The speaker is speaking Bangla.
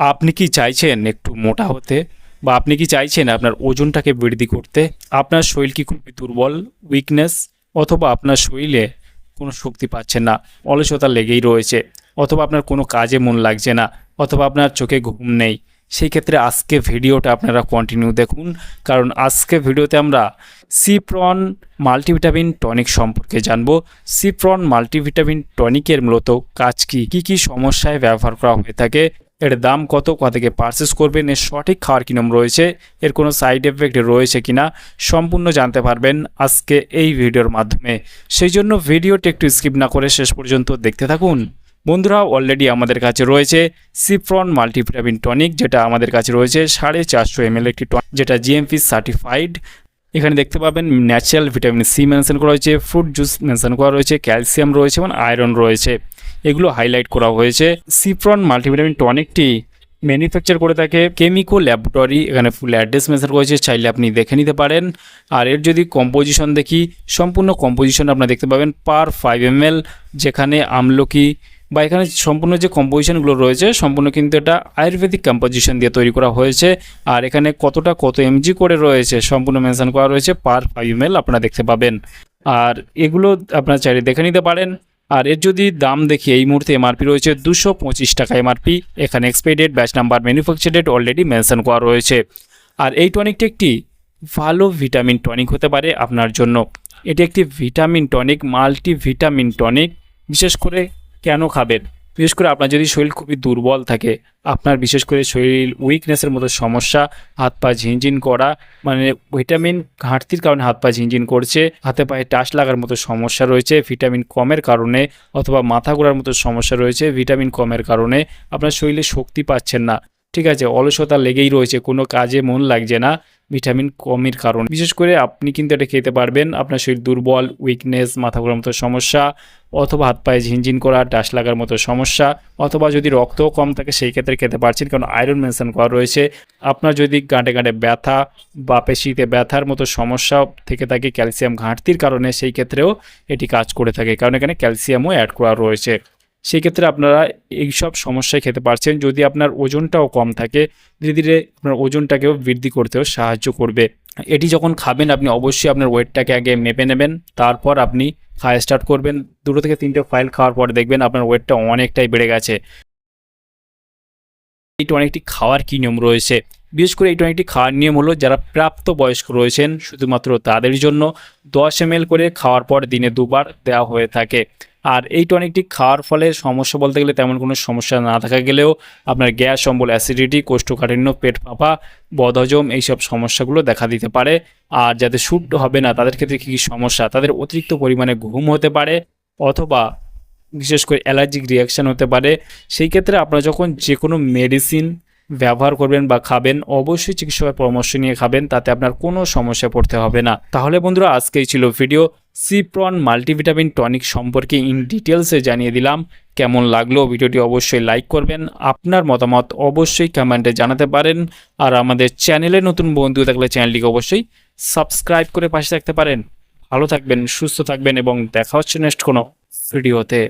আপনি কি চাইছেন একটু মোটা হতে, বা আপনি কি চাইছেন আপনার ওজনটাকে বৃদ্ধি করতে? আপনার শরীর কি খুবই দুর্বল, উইকনেস, অথবা আপনার শরীরে কোনো শক্তি পাচ্ছেন না, অলসতা লেগেই রয়েছে, অথবা আপনার কোনো কাজে মন লাগছে না, অথবা আপনার চোখে ঘুম নেই? সেই ক্ষেত্রে আজকে ভিডিওটা আপনারা কন্টিনিউ দেখুন, কারণ আজকে ভিডিওতে আমরা সিপ্রন মাল্টিভিটামিন টনিক সম্পর্কে জানবো। সিপ্রন মাল্টিভিটামিন টনিকের মূলত কাজ কী, কী সমস্যায় ব্যবহার করা হয়ে থাকে, এর দাম কত, কোথা থেকে পারচেস করবেন, এর সঠিক খাওয়ার কী নিয়ম রয়েছে, এর কোনো সাইড এফেক্ট রয়েছে কিনা, সম্পূর্ণ জানতে পারবেন আজকে এই ভিডিওর মাধ্যমে। সেই জন্য ভিডিওটি একটু স্কিপ না করে শেষ পর্যন্ত দেখতে থাকুন। বন্ধুরা, অলরেডি আমাদের কাছে রয়েছে সিপ্রন মাল্টিভিটামিন টনিক, যেটা আমাদের কাছে রয়েছে 450 ml একটি টনিক, যেটা জিএমপি সার্টিফাইড। এখানে দেখতে পাবেন ন্যাচারাল ভিটামিন সি মেনশন করা হয়েছে, ফ্রুট জুস মেনশন করা রয়েছে, ক্যালসিয়াম রয়েছে এবং আয়রন রয়েছে, এগুলো হাইলাইট করা হয়েছে। সিপ্রন মাল্টিভিটামিন টনিকটি ম্যানুফ্যাকচার করে থাকে কেমিকো ল্যাবরেটরি, এখানে ফুল অ্যাড্রেস মেনশন করেছে, চাইলে আপনি দেখে নিতে পারেন। আর এর যদি কম্পোজিশন দেখি, সম্পূর্ণ কম্পোজিশন আপনারা দেখতে পাবেন পার 5 ml, যেখানে আমলকি বা এখানে সম্পূর্ণ যে কম্পোজিশনগুলো রয়েছে সম্পূর্ণ কিন্তু এটা আয়ুর্বেদিক কম্পোজিশন দিয়ে তৈরি করা হয়েছে। আর এখানে কত এমজি করে রয়েছে সম্পূর্ণ মেনশন করা রয়েছে পার 5 ml, আপনারা দেখতে পাবেন। আর এগুলো আপনারা চাইলে দেখে নিতে পারেন। আর এর যদি দাম দেখি, এই মুহূর্তে এমআরপি রয়েছে 225 টাকা এমআরপি। এখানে expiry date, batch number, manufacture date already mention করা রয়েছে। আর এই টনিকটি একটি ভালো ভিটামিন টনিক হতে পারে আপনার জন্য। এটি একটি ভিটামিন টনিক, মাল্টিভিটামিন টনিক। বিশেষ করে কেন খাবেন? বিশেষ করে আপনার যদি শরীর খুবই দুর্বল থাকে, আপনার বিশেষ করে শরীর উইকনেসের মতো সমস্যা, হাত পা ঝিনঝিন করা, মানে ভিটামিন ঘাটতির কারণে হাত পা ঝিনঝিন করছে, হাতে পায়ে টাচ লাগার মতো সমস্যা রয়েছে ভিটামিন কমের কারণে, অথবা মাথা ঘোরার মতো সমস্যা রয়েছে ভিটামিন কমের কারণে, আপনার শরীরে শক্তি পাচ্ছেন না, ঠিক আছে, অলসতা লেগেই রয়েছে, কোনো কাজে মন লাগছে না ভিটামিন কমের কারণে। বিশেষ করে আপনি কিন্তু এটা খেতে পারবেন আপনার শরীর দুর্বল, উইকনেস, মাথা ঘোরার মতো সমস্যা, অথবা হাত পায়ে ঝিনঝিন করা, ডাস লাগার মতো সমস্যা, অথবা যদি রক্তও কম থাকে সেই ক্ষেত্রে খেতে পারছেন, কারণ আয়রন মেনশন করা রয়েছে। আপনার যদি গাঁটে গাঁটে ব্যথা বা পেশিতে ব্যথার মতো সমস্যা থেকে থাকে ক্যালসিয়াম ঘাটতির কারণে, সেই ক্ষেত্রেও এটি কাজ করে থাকে, কারণ এখানে ক্যালসিয়ামও অ্যাড করা রয়েছে। সেই ক্ষেত্রে আপনারা এইসব সমস্যায় খেতে পারছেন। যদি আপনার ওজনটাও কম থাকে, ধীরে ধীরে আপনার ওজনটাকেও বৃদ্ধি করতেও সাহায্য করবে। এটি যখন খাবেন আপনি অবশ্যই আপনার ওয়েটটাকে আগে মেপে নেবেন, তারপর আপনি খাওয়া স্টার্ট করবেন। 2 থেকে 3টে ফাইল খাওয়ার পরে দেখবেন আপনার ওয়েটটা অনেকটাই বেড়ে গেছে। এই টনিকটি খাওয়ার কী নিয়ম রয়েছে? বিশেষ করে এই টনিকটি খাওয়ার নিয়ম হলো, যারা প্রাপ্ত বয়স্ক রয়েছেন শুধুমাত্র তাদের জন্য 10 ml করে খাওয়ার পর দিনে 2বার দেওয়া হয়ে থাকে। আর এই টনিকটি খাওয়ার ফলে সমস্যা বলতে গেলে তেমন কোনো সমস্যা না থাকা গেলেও আপনার গ্যাস, অম্বল, অ্যাসিডিটি, কোষ্ঠকাঠিন্য, পেট ফাঁপা, বদহজম এইসব সমস্যাগুলো দেখা দিতে পারে। আর যাদের শ্যুট হবে না তাদের ক্ষেত্রে কী সমস্যা, তাদের অতিরিক্ত পরিমাণে ঘুম হতে পারে, অথবা বিশেষ করে অ্যালার্জিক রিয়াকশান হতে পারে। সেই ক্ষেত্রে আপনারা যখন যে কোনো মেডিসিন ব্যবহার করবেন বা খাবেন, অবশ্যই চিকিৎসকের পরামর্শ নিয়ে খাবেন, তাতে আপনার কোনো সমস্যায় পড়তে হবে না। তাহলে বন্ধুরা, আজকেই ছিল ভিডিও সিপ্রন মাল্টিভিটামিন টনিক সম্পর্কে ইন ডিটেলসে জানিয়ে দিলাম। কেমন লাগলো ভিডিওটি অবশ্যই লাইক করবেন, আপনার মতামত অবশ্যই কমেন্টে জানাতে পারেন। আর আমাদের চ্যানেলে নতুন বন্ধু থাকলে চ্যানেলটিকে অবশ্যই সাবস্ক্রাইব করে পাশে থাকতে পারেন। ভালো থাকবেন, সুস্থ থাকবেন এবং দেখা হচ্ছে নেক্সট কোনো ভিডিওতে।